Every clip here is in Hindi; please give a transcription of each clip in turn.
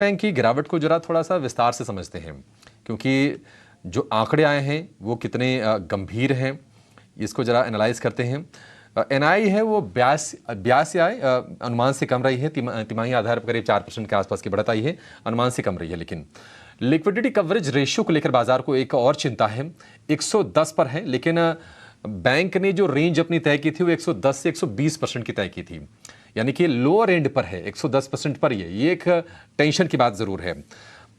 बैंक की गिरावट को जरा थोड़ा-सा विस्तार से समझते हैं, क्योंकि जो आंकड़े आए हैं, वो कितने गंभीर हैं, इसको जरा एनालाइज़ करते हैं। एनआई है वो 82 आय अनुमान से कम रही है, तिमाही आधार पर करीब 4% के आसपास की बढ़त आई है, अनुमान से कम रही है। लेकिन लिक्विडिटी कवरेज रेशियो को लेकर बाजार को एक और चिंता है, 110 पर है, लेकिन बैंक ने जो रेंज अपनी तय की थी वो 110 से 120% की तय की थी, यानी कि लोअर एंड पर है, 110% पर ये एक टेंशन की बात जरूर है।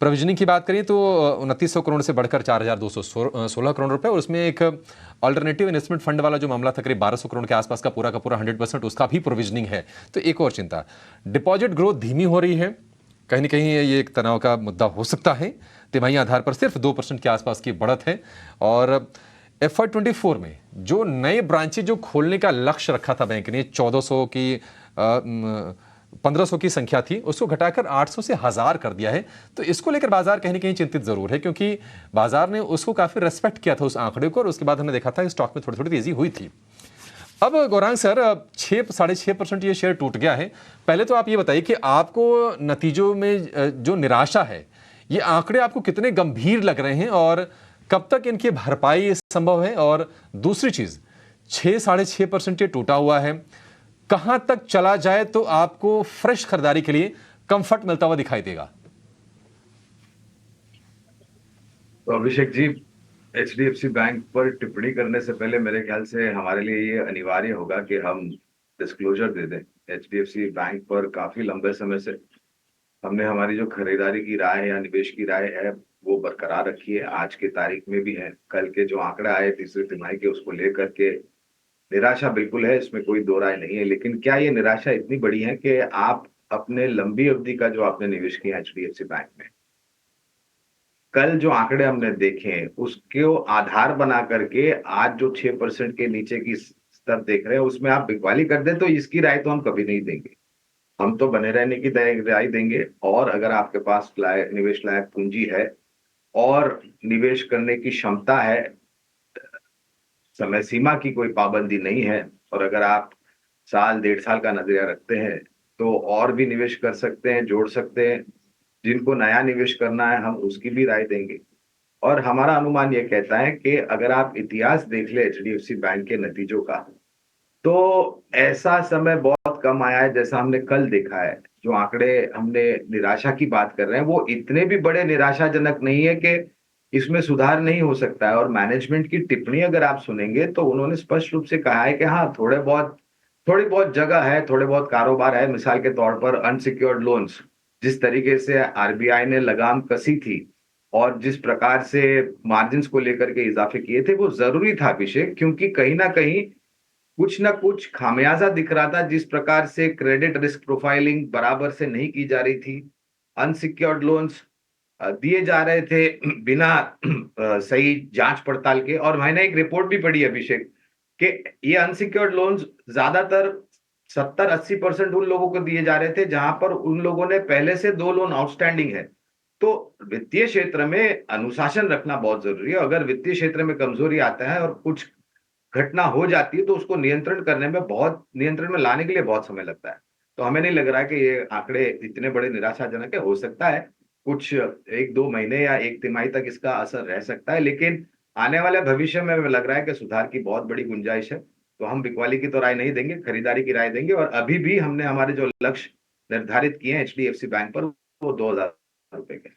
प्रोविजनिंग की बात करें तो 2900 करोड़ से बढ़कर 4216 करोड़ रुपए, और उसमें एक अल्टरनेटिव इन्वेस्टमेंट फंड वाला जो मामला था करीब 1200 करोड़ के आसपास का पूरा 100%, उसका भी प्रोविजनिंग है। तो एक और चिंता, डिपॉजिट ग्रोथ धीमी हो रही है, कहीं ना कहीं ये एक तनाव का मुद्दा हो सकता है। तिमाही आधार पर सिर्फ 2% के आसपास की बढ़त है। और FY24 में जो नए ब्रांचेज जो खोलने का लक्ष्य रखा था बैंक ने, 1400 की 1500 की संख्या थी, उसको घटाकर 800 से 1000 कर दिया है। तो इसको लेकर बाजार कहीं ना कहीं चिंतित जरूर है, क्योंकि बाजार ने उसको काफी रेस्पेक्ट किया था उस आंकड़े को, और उसके बाद हमने देखा था कि स्टॉक में थोड़ी थोड़ी तेजी हुई थी। अब गौरांग सर, 6-6.5% ये शेयर टूट गया है। पहले तो आप ये बताइए कि आपको नतीजों में जो निराशा है, ये आंकड़े आपको कितने गंभीर लग रहे हैं और कब तक इनकी भरपाई संभव है? और दूसरी चीज, 6-6.5% ये टूटा हुआ है, कहां तक चला जाए तो आपको फ्रेश खरीदारी के लिए कंफर्ट मिलता हुआ दिखाई देगा? तो अभिषेक जी, HDFC बैंक पर टिप्पणी करने से पहले मेरे ख्याल से हमारे लिए ये अनिवार्य होगा कि हम डिस्क्लोजर दे दें। HDFC बैंक पर काफी लंबे समय से हमने हमारी जो खरीदारी की राय या निवेश की राय है वो बरकरार रखी है, आज की तारीख में भी है। कल के जो आंकड़े आए तीसरी तिमाही के, उसको लेकर के निराशा बिल्कुल है, इसमें कोई दो राय नहीं है। लेकिन क्या ये निराशा इतनी बड़ी है कि आप अपने लंबी अवधि का जो आपने निवेश किया HDFC बैंक में, कल जो आंकड़े हमने देखे उसको आधार बना करके आज जो 6% के नीचे की स्तर देख रहे हैं, उसमें आप बिकवाली कर दें तो इसकी राय तो हम कभी नहीं देंगे। हम तो बने रहने की राय देंगे, और अगर आपके पास निवेश लायक पूंजी है और निवेश करने की क्षमता है, समय सीमा की कोई पाबंदी नहीं है, और अगर आप साल 1.5 साल का नजरिया रखते हैं तो और भी निवेश कर सकते हैं, जोड़ सकते हैं। जिनको नया निवेश करना है हम उसकी भी राय देंगे। और हमारा अनुमान ये कहता है कि अगर आप इतिहास देख ले HDFC बैंक के नतीजों का, तो ऐसा समय बहुत कम आया है जैसा हमने कल देखा है। जो आंकड़े हमने निराशा की बात कर रहे हैं वो इतने भी बड़े निराशाजनक नहीं है कि इसमें सुधार नहीं हो सकता है। और मैनेजमेंट की टिप्पणी अगर आप सुनेंगे तो उन्होंने स्पष्ट रूप से कहा है कि हाँ, थोड़ी बहुत जगह है, थोड़े बहुत कारोबार है। मिसाल के तौर पर अनसिक्योर्ड लोन्स, जिस तरीके से RBI ने लगाम कसी थी और जिस प्रकार से मार्जिन्स को लेकर के इजाफे किए थे, वो जरूरी था अभिषेक, क्योंकि कहीं ना कहीं कुछ ना कुछ खामियाजा दिख रहा था। जिस प्रकार से क्रेडिट रिस्क प्रोफाइलिंग बराबर से नहीं की जा रही थी, अनसिक्योर्ड लोन्स दिए जा रहे थे बिना सही जांच पड़ताल के। और मैंने एक रिपोर्ट भी पढ़ी अभिषेक कि ये अनसिक्योर्ड लोन्स ज्यादातर 70-80% उन लोगों को दिए जा रहे थे जहां पर उन लोगों ने पहले से 2 लोन आउटस्टैंडिंग है। तो वित्तीय क्षेत्र में अनुशासन रखना बहुत जरूरी है। अगर वित्तीय क्षेत्र में कमजोरी आता है और कुछ घटना हो जाती है तो उसको नियंत्रण में लाने के लिए बहुत समय लगता है। तो हमें नहीं लग रहा है कि ये आंकड़े इतने बड़े निराशाजनक है। हो सकता है कुछ 1-2 महीने या 1 तिमाही तक इसका असर रह सकता है, लेकिन आने वाले भविष्य में हमें लग रहा है कि सुधार की बहुत बड़ी गुंजाइश है। तो हम बिकवाली की तो राय नहीं देंगे, खरीदारी की राय देंगे। और अभी भी हमने हमारे जो लक्ष्य निर्धारित किए हैं HDFC बैंक पर, वो ₹2000 के हैं।